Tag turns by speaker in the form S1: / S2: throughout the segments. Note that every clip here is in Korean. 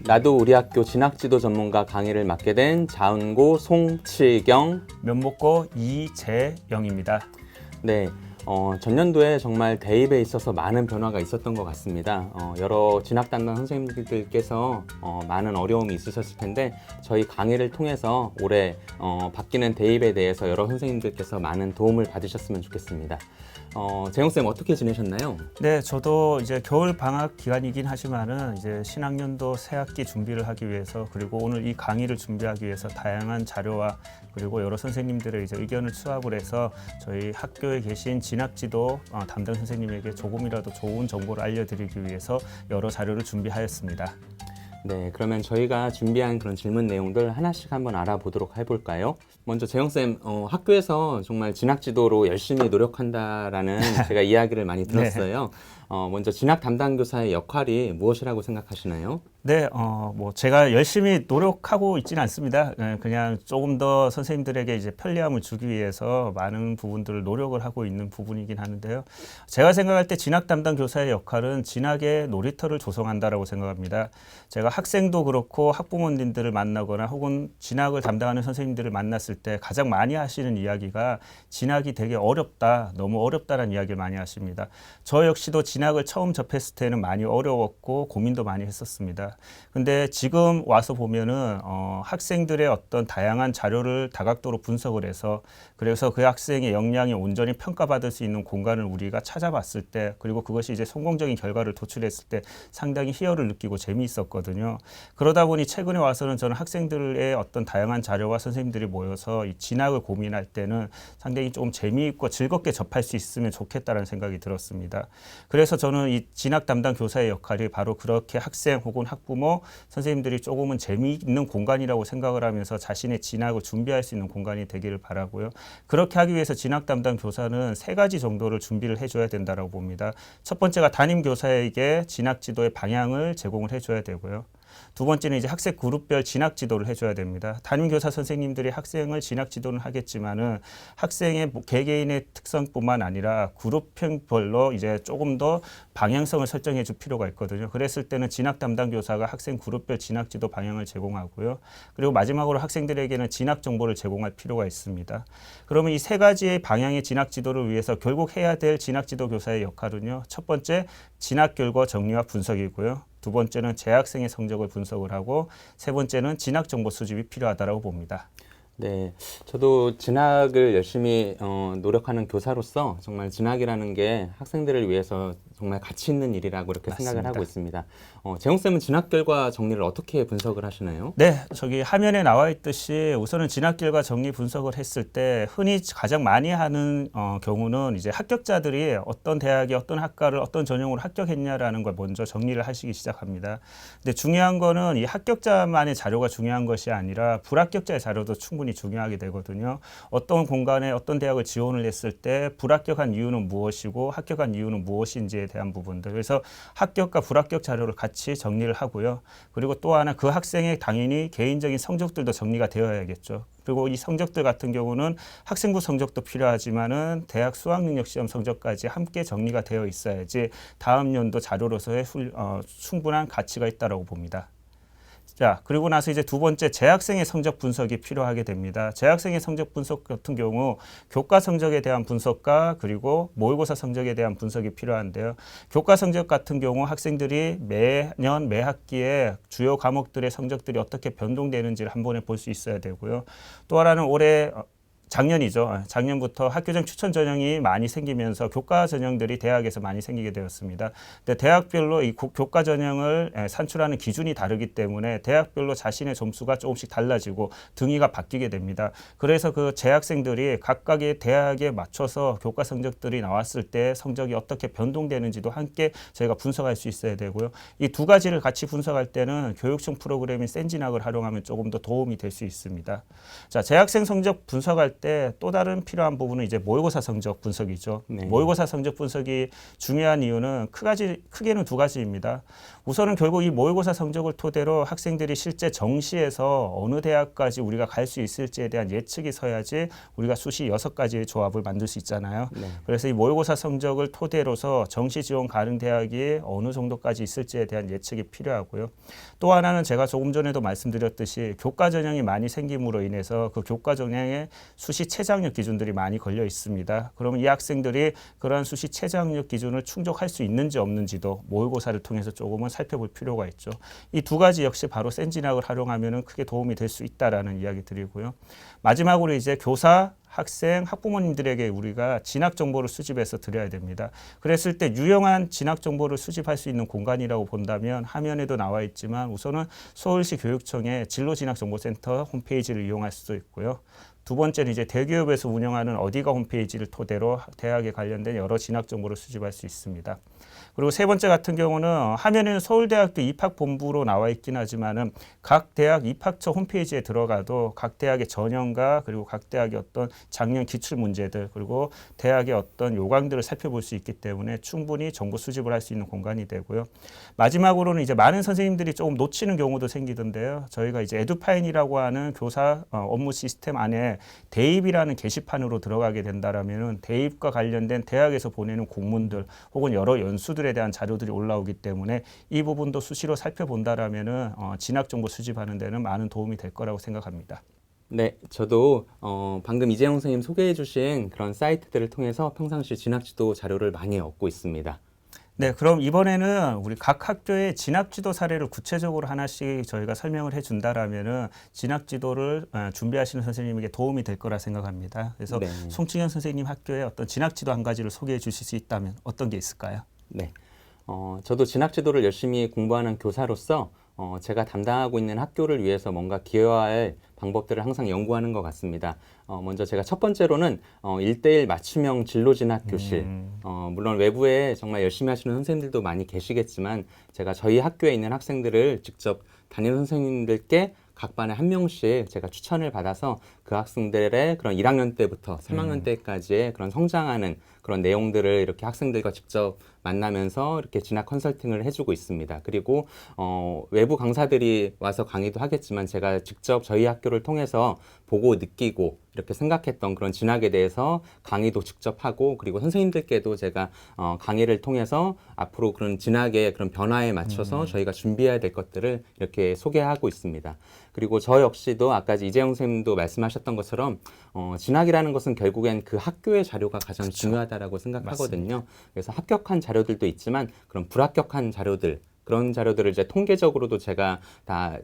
S1: 나도 우리 학교 진학지도 전문가 강의를 맡게 된 자은고 송칠경.
S2: 면목고 이재영입니다.
S1: 네, 전년도에 정말 대입에 있어서 많은 변화가 있었던 것 같습니다. 여러 진학 담당 선생님들께서 많은 어려움이 있으셨을 텐데 저희 강의를 통해서 올해 바뀌는 대입에 대해서 여러 선생님들께서 많은 도움을 받으셨으면 좋겠습니다. 재영쌤 어떻게 지내셨나요?
S2: 네, 저도 이제 겨울 방학 기간이긴 하지만은 이제 신학년도 새 학기 준비를 하기 위해서 그리고 오늘 이 강의를 준비하기 위해서 다양한 자료와 그리고 여러 선생님들의 이제 의견을 수합을 해서 저희 학교에 계신 진학지도 담당 선생님에게 조금이라도 좋은 정보를 알려드리기 위해서 여러 자료를 준비하였습니다.
S1: 네, 그러면 저희가 준비한 그런 질문 내용들 하나씩 한번 알아보도록 해볼까요? 먼저 재영쌤, 학교에서 정말 진학지도로 열심히 노력한다라는 제가 이야기를 많이 들었어요. 먼저 진학 담당 교사의 역할이 무엇이라고 생각하시나요?
S2: 네, 뭐 제가 열심히 노력하고 있지는 않습니다. 그냥 조금 더 선생님들에게 이제 편리함을 주기 위해서 많은 부분들을 노력을 하고 있는 부분이긴 하는데요. 제가 생각할 때 진학 담당 교사의 역할은 진학의 놀이터를 조성한다라고 생각합니다. 제가 학생도 그렇고 학부모님들을 만나거나 혹은 진학을 담당하는 선생님들을 만났을 때 가장 많이 하시는 이야기가 진학이 되게 어렵다, 너무 어렵다라는 이야기를 많이 하십니다. 저 역시도 진학을 처음 접했을 때는 많이 어려웠고 고민도 많이 했었습니다. 근데 지금 와서 보면은 학생들의 어떤 다양한 자료를 다각도로 분석을 해서 그래서 그 학생의 역량이 온전히 평가받을 수 있는 공간을 우리가 찾아봤을 때 그리고 그것이 이제 성공적인 결과를 도출했을 때 상당히 희열을 느끼고 재미있었거든요. 그러다 보니 최근에 와서는 저는 학생들의 어떤 다양한 자료와 선생님들이 모여서 이 진학을 고민할 때는 상당히 좀 재미있고 즐겁게 접할 수 있으면 좋겠다는 생각이 들었습니다. 그래서 저는 이 진학 담당 교사의 역할이 바로 그렇게 학생 혹은 학부모, 선생님들이 조금은 재미있는 공간이라고 생각을 하면서 자신의 진학을 준비할 수 있는 공간이 되기를 바라고요. 그렇게 하기 위해서 진학 담당 교사는 3가지 정도를 준비를 해줘야 된다고 봅니다. 첫 번째가 담임 교사에게 진학 지도의 방향을 제공을 해줘야 되고요. 두 번째는 이제 학생 그룹별 진학 지도를 해줘야 됩니다. 담임교사 선생님들이 학생을 진학 지도는 하겠지만은 학생의 개개인의 특성뿐만 아니라 그룹별로 이제 조금 더 방향성을 설정해 줄 필요가 있거든요. 그랬을 때는 진학 담당 교사가 학생 그룹별 진학 지도 방향을 제공하고요. 그리고 마지막으로 학생들에게는 진학 정보를 제공할 필요가 있습니다. 그러면 이 3가지의 방향의 진학 지도를 위해서 결국 해야 될 진학 지도 교사의 역할은요. 첫 번째, 진학 결과 정리와 분석이고요. 두 번째는 재학생의 성적을 분석을 하고 세 번째는 진학 정보 수집이 필요하다고 봅니다.
S1: 네, 저도 진학을 열심히 노력하는 교사로서 정말 진학이라는 게 학생들을 위해서 정말 가치 있는 일이라고 이렇게
S2: 맞습니다.
S1: 생각을 하고 있습니다. 재홍쌤은 진학 결과 정리를 어떻게 분석을 하시나요?
S2: 네, 저기 화면에 나와 있듯이 우선은 진학 결과 정리 분석을 했을 때 흔히 가장 많이 하는 경우는 이제 합격자들이 어떤 대학에 어떤 학과를 어떤 전형으로 합격했냐라는 걸 먼저 정리를 하시기 시작합니다. 근데 중요한 거는 이 합격자만의 자료가 중요한 것이 아니라 불합격자의 자료도 충분히 중요하게 되거든요. 어떤 공간에 어떤 대학을 지원을 했을 때 불합격한 이유는 무엇이고 합격한 이유는 무엇인지에 대한 부분들. 그래서 합격과 불합격 자료를 같이 정리를 하고요. 그리고 또 하나 그 학생의 당연히 개인적인 성적들도 정리가 되어야겠죠. 그리고 이 성적들 같은 경우는 학생부 성적도 필요하지만은 대학 수학능력시험 성적까지 함께 정리가 되어 있어야지 다음 연도 자료로서의 충분한 가치가 있다고 봅니다. 자, 그리고 나서 이제 두 번째 재학생의 성적 분석이 필요하게 됩니다. 재학생의 성적 분석 같은 경우 교과 성적에 대한 분석과 그리고 모의고사 성적에 대한 분석이 필요한데요. 교과 성적 같은 경우 학생들이 매년 매 학기에 주요 과목들의 성적들이 어떻게 변동되는지를 한 번에 볼 수 있어야 되고요. 또 하나는 올해 작년이죠. 작년부터 학교장 추천 전형이 많이 생기면서 교과 전형들이 대학에서 많이 생기게 되었습니다. 근데 대학별로 이 교과 전형을 산출하는 기준이 다르기 때문에 대학별로 자신의 점수가 조금씩 달라지고 등위가 바뀌게 됩니다. 그래서 그 재학생들이 각각의 대학에 맞춰서 교과 성적들이 나왔을 때 성적이 어떻게 변동되는지도 함께 저희가 분석할 수 있어야 되고요. 이 2가지를 같이 분석할 때는 교육청 프로그램인 센진학을 활용하면 조금 더 도움이 될 수 있습니다. 자, 재학생 성적 분석할 때 또 다른 필요한 부분은 이제 모의고사 성적 분석이죠.
S1: 네.
S2: 모의고사 성적 분석이 중요한 이유는 크게는 두 가지입니다. 우선은 결국 이 모의고사 성적을 토대로 학생들이 실제 정시에서 어느 대학까지 우리가 갈 수 있을지에 대한 예측이 서야지 우리가 수시 6가지의 조합을 만들 수 있잖아요.
S1: 네.
S2: 그래서 이 모의고사 성적을 토대로서 정시 지원 가능 대학이 어느 정도까지 있을지에 대한 예측이 필요하고요. 또 하나는 제가 조금 전에도 말씀드렸듯이 교과 전형이 많이 생김으로 인해서 그 교과 전형에 수시 최저학력 기준들이 많이 걸려 있습니다. 그러면 이 학생들이 그러한 수시 최저학력 기준을 충족할 수 있는지 없는지도 모의고사를 통해서 조금은 살펴볼 필요가 있죠. 이 두 가지 역시 바로 센진학을 활용하면 크게 도움이 될 수 있다라는 이야기 드리고요. 마지막으로 이제 교사, 학생, 학부모님들에게 우리가 진학 정보를 수집해서 드려야 됩니다. 그랬을 때 유용한 진학 정보를 수집할 수 있는 공간이라고 본다면 화면에도 나와 있지만 우선은 서울시 교육청의 진로진학정보센터 홈페이지를 이용할 수도 있고요. 두 번째는 이제 대기업에서 운영하는 어디가 홈페이지를 토대로 대학에 관련된 여러 진학 정보를 수집할 수 있습니다. 그리고 세 번째 같은 경우는 화면에는 서울대학교 입학본부로 나와 있긴 하지만은 각 대학 입학처 홈페이지에 들어가도 각 대학의 전형과 그리고 각 대학의 어떤 작년 기출 문제들 그리고 대학의 어떤 요강들을 살펴볼 수 있기 때문에 충분히 정보 수집을 할 수 있는 공간이 되고요. 마지막으로는 이제 많은 선생님들이 조금 놓치는 경우도 생기던데요. 저희가 이제 에듀파인이라고 하는 교사 업무 시스템 안에 대입이라는 게시판으로 들어가게 된다라면은 대입과 관련된 대학에서 보내는 공문들 혹은 여러 연수들에 대한 자료들이 올라오기 때문에 이 부분도 수시로 살펴본다라면은 진학 정보 수집하는 데는 많은 도움이 될 거라고 생각합니다.
S1: 네, 저도 방금 이재용 선생님 소개해 주신 그런 사이트들을 통해서 평상시 진학지도 자료를 많이 얻고 있습니다.
S2: 네, 그럼 이번에는 우리 각 학교의 진학지도 사례를 구체적으로 하나씩 저희가 설명을 해준다라면은 진학지도를 준비하시는 선생님에게 도움이 될 거라 생각합니다. 그래서
S1: 네.
S2: 송충현 선생님 학교의 어떤 진학지도 한 가지를 소개해 주실 수 있다면 어떤 게 있을까요?
S1: 네. 저도 진학지도를 열심히 공부하는 교사로서 제가 담당하고 있는 학교를 위해서 뭔가 기여할 방법들을 항상 연구하는 것 같습니다. 먼저 제가 첫 번째로는 1대1 맞춤형 진로 진학 교실. 물론 외부에 정말 열심히 하시는 선생님들도 많이 계시겠지만 제가 저희 학교에 있는 학생들을 직접 담임 선생님들께 각 반에 한 명씩 제가 추천을 받아서 그 학생들의 그런 1학년 때부터 3학년 때까지의 그런 성장하는 그런 내용들을 이렇게 학생들과 직접 만나면서 이렇게 진학 컨설팅을 해주고 있습니다. 그리고 외부 강사들이 와서 강의도 하겠지만 제가 직접 저희 학교를 통해서 보고 느끼고 이렇게 생각했던 그런 진학에 대해서 강의도 직접 하고 그리고 선생님들께도 제가 강의를 통해서 앞으로 그런 진학의 그런 변화에 맞춰서 저희가 준비해야 될 것들을 이렇게 소개하고 있습니다. 그리고 저 역시도 아까 이재용 선생님도 말씀하셨던 것처럼 진학이라는 것은 결국엔 그 학교의 자료가 가장
S2: 그쵸.
S1: 중요하다라고 생각하거든요.
S2: 맞습니다.
S1: 그래서 합격한 자료들도 있지만 그런 불합격한 자료들 그런 자료들을 이제 통계적으로도 제가 다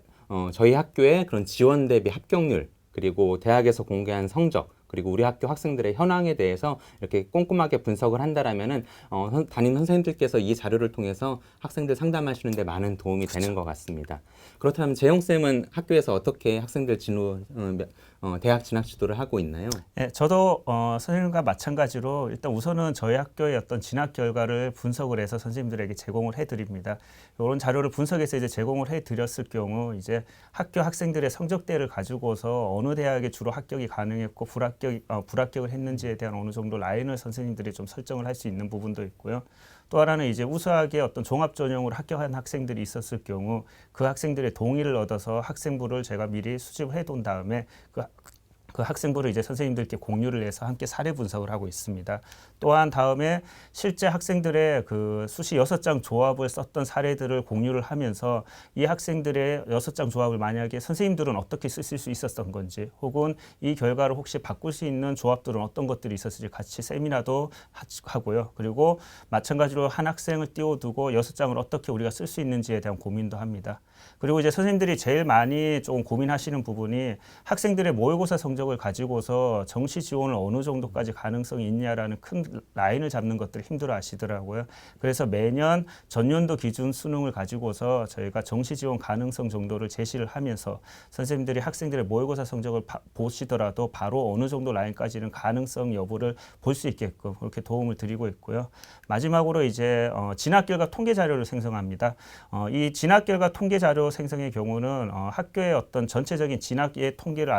S1: 저희 학교의 그런 지원 대비 합격률 그리고 대학에서 공개한 성적 그리고 우리 학교 학생들의 현황에 대해서 이렇게 꼼꼼하게 분석을 한다라면은 담임 선생님들께서 이 자료를 통해서 학생들 상담하시는 데 많은 도움이 되는 것 같습니다. 그렇다면 재용 쌤은 학교에서 어떻게 학생들 진로 대학 진학 지도를 하고 있나요?
S2: 네, 저도 선생님과 마찬가지로 일단 우선은 저희 학교의 어떤 진학 결과를 분석을 해서 선생님들에게 제공을 해드립니다. 이런 자료를 분석해서 이제 제공을 해드렸을 경우 이제 학교 학생들의 성적대를 가지고서 어느 대학에 주로 합격이 가능했고 불합격을 했는지에 대한 어느 정도 라인을 선생님들이 좀 설정을 할 수 있는 부분도 있고요. 또 하나는 이제 우수하게 어떤 종합 전형으로 합격한 학생들이 있었을 경우 그 학생들의 동의를 얻어서 학생부를 제가 미리 수집을 해둔 다음에 그 학생부를 이제 선생님들께 공유를 해서 함께 사례 분석을 하고 있습니다. 또한 다음에 실제 학생들의 그 수시 6장 조합을 썼던 사례들을 공유를 하면서 이 학생들의 6장 조합을 만약에 선생님들은 어떻게 쓰실 수 있었던 건지 혹은 이 결과를 혹시 바꿀 수 있는 조합들은 어떤 것들이 있었을지 같이 세미나도 하고요. 그리고 마찬가지로 한 학생을 띄워두고 6장을 어떻게 우리가 쓸 수 있는지에 대한 고민도 합니다. 그리고 이제 선생님들이 제일 많이 조금 고민하시는 부분이 학생들의 모의고사 성적을 가지고서 정시 지원을 어느 정도까지 가능성이 있냐라는 큰 라인을 잡는 것들을 힘들어 하시더라고요. 그래서 매년 전년도 기준 수능을 가지고서 저희가 정시 지원 가능성 정도를 제시를 하면서 선생님들이 학생들의 모의고사 성적을 보시더라도 바로 어느 정도 라인까지는 가능성 여부를 볼 수 있게끔 그렇게 도움을 드리고 있고요. 마지막으로 이제 진학 결과 통계 자료를 생성합니다. 이 진학 결과 통계 자료 자료 생성의 경우는 학교의 어떤 전체적인 진학의 통계를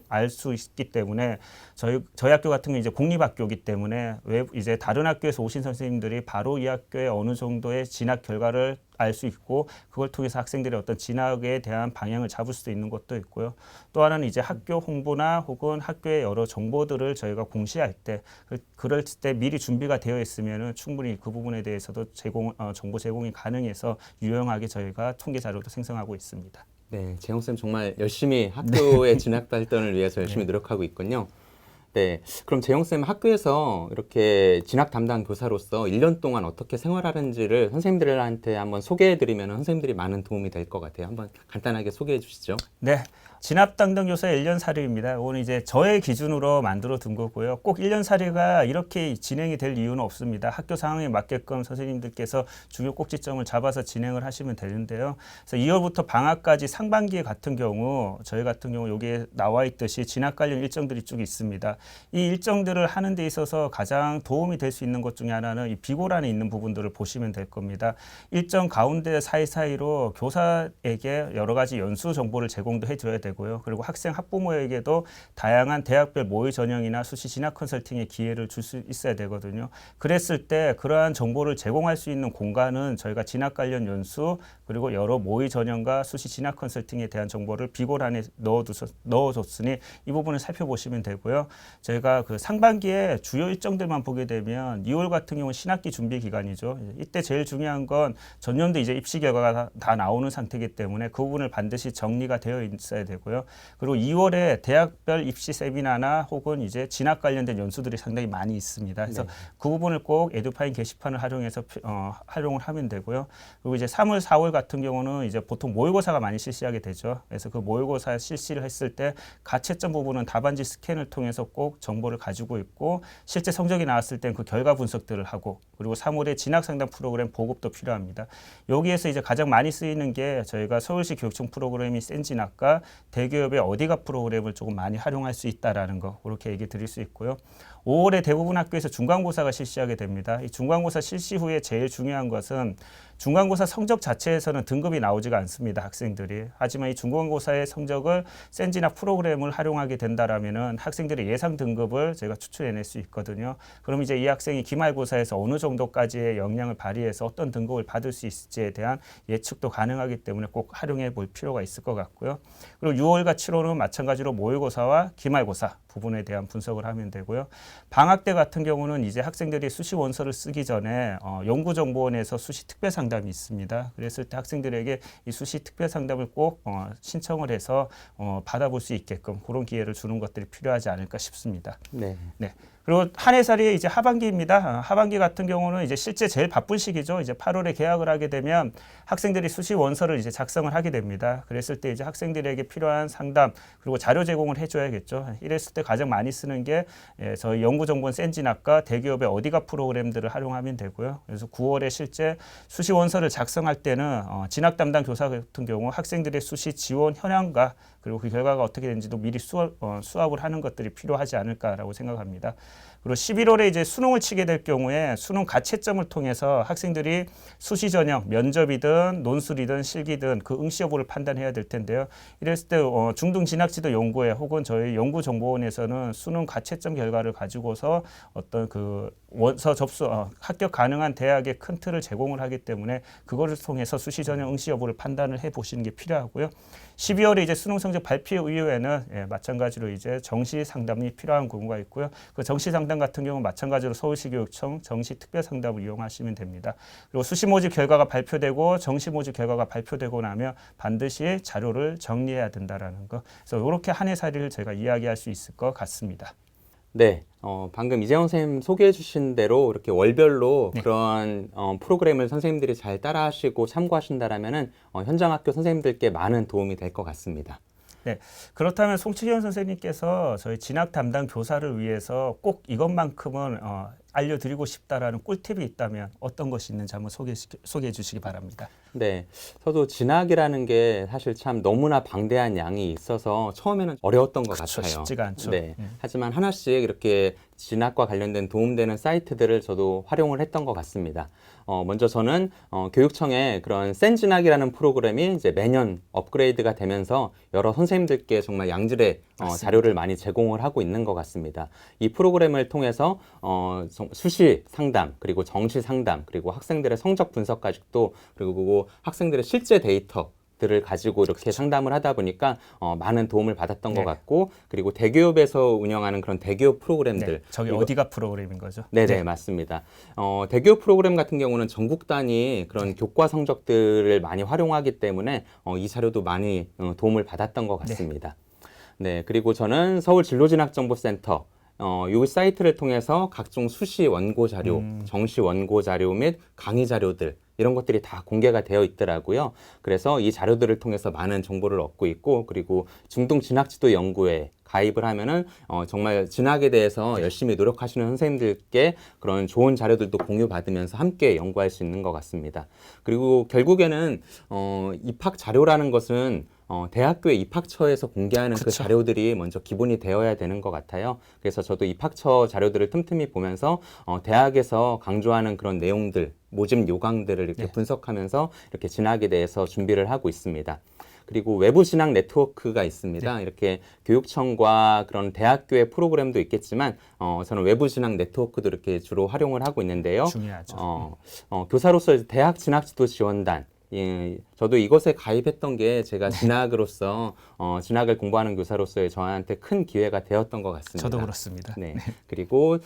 S2: 알 수 있기 때문에 저희 학교 같은 경우 이제 공립학교이기 때문에 이제 다른 학교에서 오신 선생님들이 바로 이 학교의 어느 정도의 진학 결과를 알 수 있고 그걸 통해서 학생들의 어떤 진학에 대한 방향을 잡을 수도 있는 것도 있고요. 또 하나는 이제 학교 홍보나 혹은 학교의 여러 정보들을 저희가 공시할 때 그럴 때 미리 준비가 되어 있으면은 충분히 그 부분에 대해서도 정보 제공이 가능해서 유용하게 저희가 통계 자료도 생성하고 있습니다.
S1: 네, 재홍 쌤 정말 열심히 학교의 진학 발전을 위해서 열심히 노력하고 있군요. 네, 그럼 재홍 쌤 학교에서 이렇게 진학 담당 교사로서 1년 동안 어떻게 생활하는지를 선생님들한테 한번 소개해드리면 선생님들이 많은 도움이 될 것 같아요. 한번 간단하게 소개해 주시죠.
S2: 네. 진학 담당 교사 1년 사례입니다. 오늘 이제 저의 기준으로 만들어 둔 거고요. 꼭 1년 사례가 이렇게 진행이 될 이유는 없습니다. 학교 상황에 맞게끔 선생님들께서 중요 꼭지점을 잡아서 진행을 하시면 되는데요. 그래서 2월부터 방학까지 상반기에 같은 경우 저희 같은 경우 여기에 나와 있듯이 진학 관련 일정들이 쭉 있습니다. 이 일정들을 하는 데 있어서 가장 도움이 될 수 있는 것 중에 하나는 이 비고란에 있는 부분들을 보시면 될 겁니다. 일정 가운데 사이사이로 교사에게 여러 가지 연수 정보를 제공도 해줘야 되고요. 그리고 학생 학부모에게도 다양한 대학별 모의 전형이나 수시 진학 컨설팅의 기회를 줄 수 있어야 되거든요. 그랬을 때 그러한 정보를 제공할 수 있는 공간은 저희가 진학 관련 연수 그리고 여러 모의 전형과 수시 진학 컨설팅에 대한 정보를 비고란에 넣어줬으니 이 부분을 살펴보시면 되고요. 저희가 그 상반기에 주요 일정들만 보게 되면 2월 같은 경우는 신학기 준비 기간이죠. 이때 제일 중요한 건 전년도 이제 입시 결과가 다 나오는 상태이기 때문에 그 부분을 반드시 정리가 되어 있어야 되고요. 그리고 2월에 대학별 입시 세미나나 혹은 이제 진학 관련된 연수들이 상당히 많이 있습니다. 그래서 그 부분을 꼭 에듀파인 게시판을 활용해서 활용을 하면 되고요. 그리고 이제 3월, 4월 같은 경우는 이제 보통 모의고사가 많이 실시하게 되죠. 그래서 그 모의고사 실시를 했을 때 가채점 부분은 답안지 스캔을 통해서 꼭 정보를 가지고 있고 실제 성적이 나왔을 땐 그 결과 분석들을 하고 그리고 3월에 진학 상담 프로그램 보급도 필요합니다. 여기에서 이제 가장 많이 쓰이는 게 저희가 서울시 교육청 프로그램이 센진학과 대기업의 어디가 프로그램을 조금 많이 활용할 수 있다라는 거 그렇게 얘기 드릴 수 있고요. 5월에 대부분 학교에서 중간고사가 실시하게 됩니다. 이 중간고사 실시 후에 제일 중요한 것은 중간고사 성적 자체에서는 등급이 나오지가 않습니다. 학생들이. 하지만 이 중간고사의 성적을 센진학 프로그램을 활용하게 된다라면은 학생들의 예상 등급을 제가 추출해낼 수 있거든요. 그럼 이제 이 학생이 기말고사에서 어느 정도까지의 역량을 발휘해서 어떤 등급을 받을 수 있을지에 대한 예측도 가능하기 때문에 꼭 활용해 볼 필요가 있을 것 같고요. 그리고 6월과 7월은 마찬가지로 모의고사와 기말고사 부분에 대한 분석을 하면 되고요. 방학 때 같은 경우는 이제 학생들이 수시 원서를 쓰기 전에 연구정보원에서 수시 특별 상담이 있습니다. 그랬을 때 학생들에게 이 수시 특별 상담을 꼭 신청을 해서 받아볼 수 있게끔 그런 기회를 주는 것들이 필요하지 않을까 싶습니다.
S1: 네.
S2: 네. 그리고 한 해살이 이제 하반기입니다. 하반기 같은 경우는 이제 실제 제일 바쁜 시기죠. 이제 8월에 개학을 하게 되면 학생들이 수시 원서를 이제 작성을 하게 됩니다. 그랬을 때 이제 학생들에게 필요한 상담 그리고 자료 제공을 해줘야겠죠. 이랬을 때 가장 많이 쓰는 게 저희 연구정보원 센진학과 대기업의 어디가 프로그램들을 활용하면 되고요. 그래서 9월에 실제 수시 원서를 작성할 때는 진학 담당 교사 같은 경우 학생들의 수시 지원 현황과 그리고 그 결과가 어떻게 되는지도 미리 수합을 하는 것들이 필요하지 않을까라고 생각합니다. 그리고 11월에 이제 수능을 치게 될 경우에 수능 가채점을 통해서 학생들이 수시 전형, 면접이든 논술이든 실기든 그 응시 여부를 판단해야 될 텐데요. 이랬을 때 중등 진학지도 연구회 혹은 저희 연구정보원에서는 수능 가채점 결과를 가지고서 어떤 그 원서 접수 합격 가능한 대학의 큰 틀을 제공을 하기 때문에 그거를 통해서 수시 전형 응시 여부를 판단을 해 보시는 게 필요하고요. 12월에 이제 수능 성적 발표 이후에는 마찬가지로 이제 정시 상담이 필요한 경우가 있고요. 그 정시 상담 같은 경우는 마찬가지로 서울시 교육청 정시 특별 상담을 이용하시면 됩니다. 그리고 수시 모집 결과가 발표되고 정시 모집 결과가 발표되고 나면 반드시 자료를 정리해야 된다라는 거. 그래서 이렇게 한 해 살이를 제가 이야기할 수 있을 것 같습니다.
S1: 네, 방금 이재원 선생님 소개해 주신 대로 이렇게 월별로 그런 프로그램을 선생님들이 잘 따라하시고 참고하신다라면은 현장 학교 선생님들께 많은 도움이 될 것 같습니다.
S2: 네, 그렇다면 송치현 선생님께서 저희 진학 담당 교사를 위해서 꼭 이것만큼은 알려드리고 싶다라는 꿀팁이 있다면 어떤 것이 있는지 한번 소개해 주시기 바랍니다.
S1: 네, 저도 진학이라는 게 사실 참 너무나 방대한 양이 있어서 처음에는 어려웠던 것
S2: 그렇죠,
S1: 같아요.
S2: 쉽지가 않죠.
S1: 네, 하지만 하나씩 이렇게 진학과 관련된 도움되는 사이트들을 저도 활용을 했던 것 같습니다. 먼저 저는 교육청의 그런 센진학이라는 프로그램이 이제 매년 업그레이드가 되면서 여러 선생님들께 정말 양질의 자료를 많이 제공을 하고 있는 것 같습니다. 이 프로그램을 통해서 수시 상담, 그리고 정시 상담, 그리고 학생들의 성적 분석까지도, 그리고 학생들의 실제 데이터들을 가지고 이렇게 상담을 하다 보니까 많은 도움을 받았던 것 같고, 그리고 대기업에서 운영하는 그런 대기업 프로그램들.
S2: 저기 어디가 프로그램인 거죠?
S1: 네네, 맞습니다. 대기업 프로그램 같은 경우는 전국 단위 그런 교과 성적들을 많이 활용하기 때문에 이 자료도 많이 도움을 받았던 것 같습니다. 네, 그리고 저는 서울진로진학정보센터 이 사이트를 통해서 각종 수시 원고 자료, 정시 원고 자료 및 강의 자료들 이런 것들이 다 공개가 되어 있더라고요. 그래서 이 자료들을 통해서 많은 정보를 얻고 있고, 그리고 중동진학지도 연구회에 가입을 하면은 정말 진학에 대해서 열심히 노력하시는 선생님들께 그런 좋은 자료들도 공유받으면서 함께 연구할 수 있는 것 같습니다. 그리고 결국에는 입학 자료라는 것은 대학교의 입학처에서 공개하는 그 자료들이 먼저 기본이 되어야 되는 것 같아요. 그래서 저도 입학처 자료들을 틈틈이 보면서 대학에서 강조하는 그런 내용들, 모집 요강들을 이렇게 분석하면서 이렇게 진학에 대해서 준비를 하고 있습니다. 그리고 외부 진학 네트워크가 있습니다. 이렇게 교육청과 그런 대학교의 프로그램도 있겠지만 저는 외부 진학 네트워크도 이렇게 주로 활용을 하고 있는데요.
S2: 중요하죠.
S1: 교사로서 대학 진학 지도 지원단, 예, 저도 이것에 가입했던 게 제가 진학으로서 진학을 공부하는 교사로서의 저한테 큰 기회가 되었던 것 같습니다.
S2: 저도 그렇습니다.
S1: 네. 그리고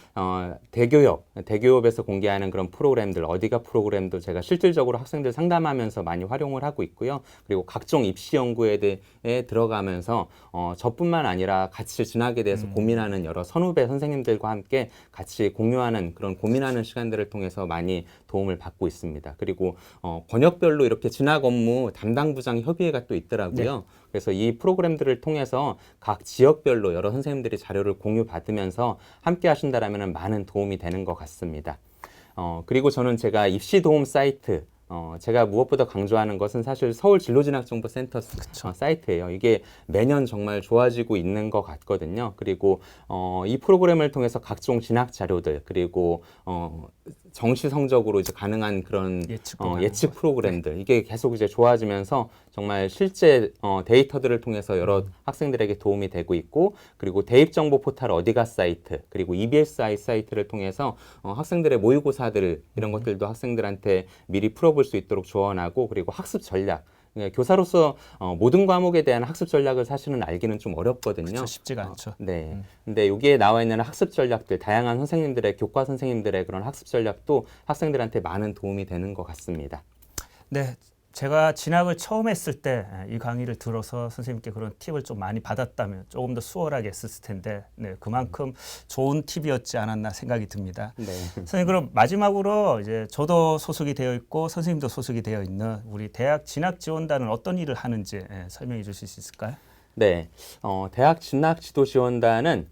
S1: 대교협에서 공개하는 그런 프로그램들, 어디가 프로그램도 제가 실질적으로 학생들 상담하면서 많이 활용을 하고 있고요. 그리고 각종 입시 연구에 대해 들어가면서 저뿐만 아니라 같이 진학에 대해서 고민하는 여러 선후배 선생님들과 함께 같이 공유하는 그런 고민하는 시간들을 통해서 많이 도움을 받고 있습니다. 그리고 권역별로 이렇게 진학 업무 담당 부장 협의회가 또 있더라고요. 그래서 이 프로그램들을 통해서 각 지역별로 여러 선생님들이 자료를 공유받으면서 함께 하신다라면 많은 도움이 되는 것 같습니다. 그리고 저는 제가 입시 도움 사이트, 제가 무엇보다 강조하는 것은 사실 서울진로진학정보센터 사이트예요. 이게 매년 정말 좋아지고 있는 것 같거든요. 그리고 이 프로그램을 통해서 각종 진학 자료들, 그리고 정시 성적으로 이제 가능한 그런 예측 프로그램들, 이게 계속 이제 좋아지면서 정말 실제 데이터들을 통해서 여러 학생들에게 도움이 되고 있고, 그리고 대입정보 포털 어디가 사이트, 그리고 EBSI 사이트를 통해서 학생들의 모의고사들 이런 것들도 학생들한테 미리 풀어볼 수 있도록 조언하고, 그리고 학습 전략, 교사로서 모든 과목에 대한 학습 전략을 사실은 알기는 좀 어렵거든요.
S2: 그렇죠, 쉽지가 않죠.
S1: 네. 근데 여기에 나와 있는 학습 전략들, 다양한 선생님들의 교과 선생님들의 그런 학습 전략도 학생들한테 많은 도움이 되는 것 같습니다.
S2: 네. 제가 진학을 처음 했을 때 이 강의를 들어서 선생님께 그런 팁을 좀 많이 받았다면 조금 더 수월하게 했을 텐데 그만큼 좋은 팁이었지 않았나 생각이 듭니다.
S1: 네.
S2: 선생님, 그럼 마지막으로 이제 저도 소속이 되어 있고 선생님도 소속이 되어 있는 우리 대학 진학 지원단은 어떤 일을 하는지 설명해 주실 수 있을까요?
S1: 네, 대학 진학 지도 지원단은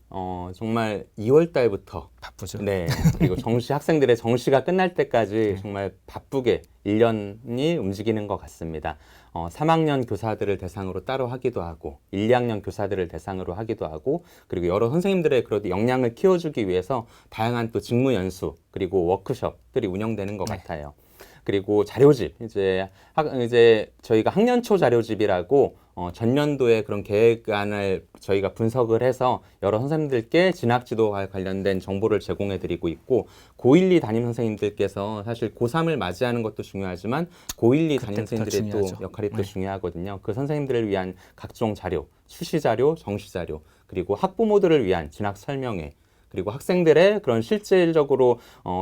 S1: 정말 2월 달부터
S2: 바쁘죠.
S1: 네, 그리고 학생들의 정시가 끝날 때까지 정말 바쁘게 1년이 움직이는 것 같습니다. 3학년 교사들을 대상으로 따로 하기도 하고, 1, 2학년 교사들을 대상으로 하기도 하고, 그리고 여러 선생님들의 그런 역량을 키워주기 위해서 다양한 또 직무 연수, 그리고 워크숍들이 운영되는 것 같아요. 그리고 자료집, 이제 저희가 학년초 자료집이라고 전년도에 그런 계획안을 저희가 분석을 해서 여러 선생님들께 진학지도와 관련된 정보를 제공해 드리고 있고, 고1, 2 담임 선생님들께서 사실 고3을 맞이하는 것도 중요하지만 고1, 2 담임 선생님들의 또 역할이 또 중요하거든요. 그 선생님들을 위한 각종 자료, 수시 자료, 정시 자료, 그리고 학부모들을 위한 진학 설명회, 그리고 학생들의 그런 실질적으로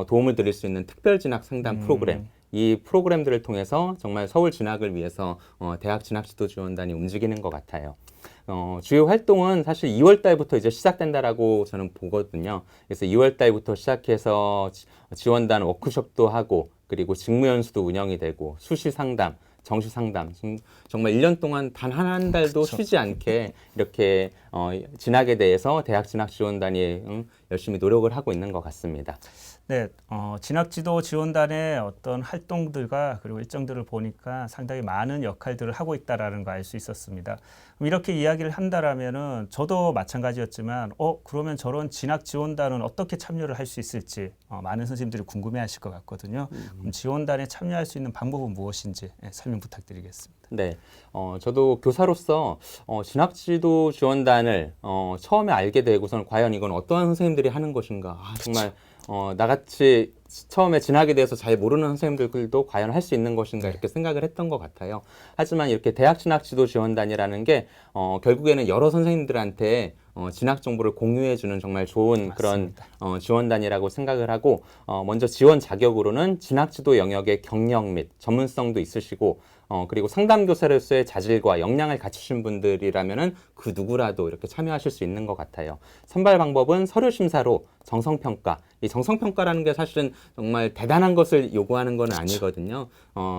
S1: 도움을 드릴 수 있는 특별 진학 상담 프로그램, 이 프로그램들을 통해서 정말 서울 진학을 위해서 대학 진학 지도 지원단이 움직이는 것 같아요. 주요 활동은 사실 2월 달부터 이제 시작된다라고 저는 보거든요. 그래서 2월 달부터 시작해서 지원단 워크숍도 하고, 그리고 직무 연수도 운영이 되고, 수시 상담, 정시 상담, 정말 1년 동안 단 한 달도 쉬지 않게 이렇게 진학에 대해서 대학 진학 지원단이 열심히 노력을 하고 있는 것 같습니다.
S2: 네, 진학지도 지원단의 어떤 활동들과 그리고 일정들을 보니까 상당히 많은 역할들을 하고 있다라는 거 알 수 있었습니다. 그럼 이렇게 이야기를 한다라면은 저도 마찬가지였지만, 그러면 저런 진학지원단은 어떻게 참여를 할 수 있을지 많은 선생님들이 궁금해하실 것 같거든요. 그럼 지원단에 참여할 수 있는 방법은 무엇인지 설명 부탁드리겠습니다.
S1: 네, 저도 교사로서 진학지도 지원단을 처음에 알게 되고서는 과연 이건 어떠한 선생님들이 하는 것인가, 정말 나같이 처음에 진학에 대해서 잘 모르는 선생님들도 과연 할 수 있는 것인가 이렇게 생각을 했던 것 같아요. 하지만 이렇게 대학 진학지도 지원단이라는 게 결국에는 여러 선생님들한테 진학 정보를 공유해주는 정말 좋은
S2: 맞습니다.
S1: 그런 지원단이라고 생각을 하고 먼저 지원 자격으로는 진학지도 영역의 경력 및 전문성도 있으시고 그리고 상담교사로서의 자질과 역량을 갖추신 분들이라면은 그 누구라도 이렇게 참여하실 수 있는 것 같아요. 선발 방법은 서류 심사로 정성평가. 이 정성평가라는 게 사실은 정말 대단한 것을 요구하는 건 아니거든요.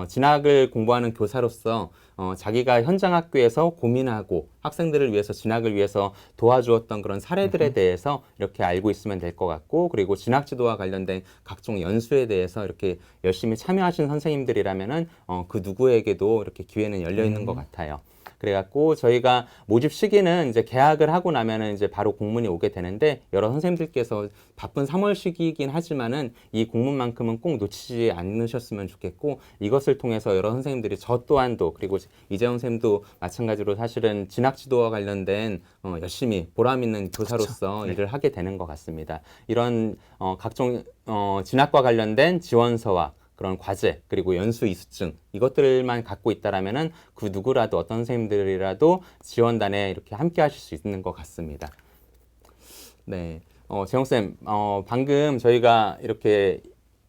S1: 진학을 공부하는 교사로서 자기가 현장 학교에서 고민하고 학생들을 위해서 진학을 위해서 도와주었던 그런 사례들에 대해서 이렇게 알고 있으면 될 것 같고, 그리고 진학 지도와 관련된 각종 연수에 대해서 이렇게 열심히 참여하신 선생님들이라면은 그 누구에게도 이렇게 기회는 열려 있는 것 같아요. 그래갖고 저희가 모집 시기는 이제 개학을 하고 나면은 이제 바로 공문이 오게 되는데, 여러 선생님들께서 바쁜 3월 시기이긴 하지만은 이 공문만큼은 꼭 놓치지 않으셨으면 좋겠고, 이것을 통해서 여러 선생님들이 저 또한도, 그리고 이재원 선생님도 마찬가지로 사실은 진학 지도와 관련된 열심히 보람 있는 교사로서
S2: 그렇죠. 네.
S1: 일을 하게 되는 것 같습니다. 이런 각종 진학과 관련된 지원서와 그런 과제, 그리고 연수 이수증, 이것들만 갖고 있다라면은 그 누구라도 어떤 선생님들이라도 지원단에 이렇게 함께 하실 수 있는 것 같습니다. 네. 재홍쌤, 방금 저희가 이렇게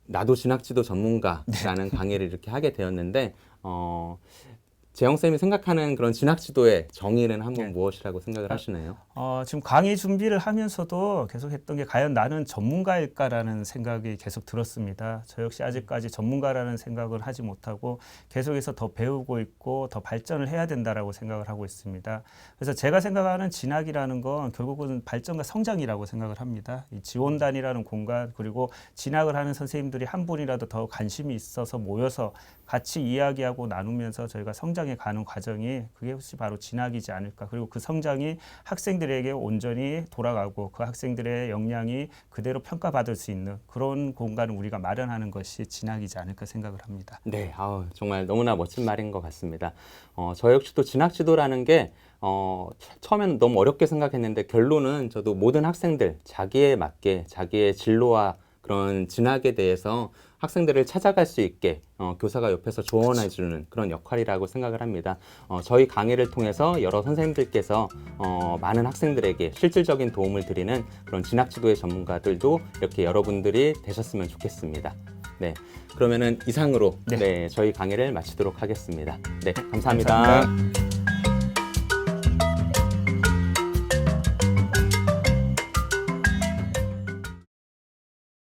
S1: 나도 진학지도 전문가라는 강의를 이렇게 하게 되었는데, 재홍쌤이 생각하는 그런 진학지도의 정의는 한번 무엇이라고 생각을 하시나요?
S2: 지금 강의 준비를 하면서도 계속 했던 게 과연 나는 전문가일까라는 생각이 계속 들었습니다. 저 역시 아직까지 전문가라는 생각을 하지 못하고 계속해서 더 배우고 있고 더 발전을 해야 된다라고 생각을 하고 있습니다. 그래서 제가 생각하는 진학이라는 건 결국은 발전과 성장이라고 생각을 합니다. 이 지원단이라는 공간, 그리고 진학을 하는 선생님들이 한 분이라도 더 관심이 있어서 모여서 같이 이야기하고 나누면서 저희가 성장해 가는 과정이, 그게 혹시 바로 진학이지 않을까. 그리고 그 성장이 학생들에게 온전히 돌아가고 그 학생들의 역량이 그대로 평가받을 수 있는 그런 공간을 우리가 마련하는 것이 진학이지 않을까 생각을 합니다.
S1: 네, 정말 너무나 멋진 말인 것 같습니다. 저 역시도 진학지도라는 게 처음에는 너무 어렵게 생각했는데, 결론은 저도 모든 학생들 자기에 맞게 자기의 진로와 그런 진학에 대해서 학생들을 찾아갈 수 있게 교사가 옆에서 조언해주는 그런 역할이라고 생각을 합니다. 저희 강의를 통해서 여러 선생님들께서 많은 학생들에게 실질적인 도움을 드리는 그런 진학지도의 전문가들도 이렇게 여러분들이 되셨으면 좋겠습니다. 네, 그러면은 이상으로 네, 저희 강의를 마치도록 하겠습니다. 네, 감사합니다.
S2: 감사합니다.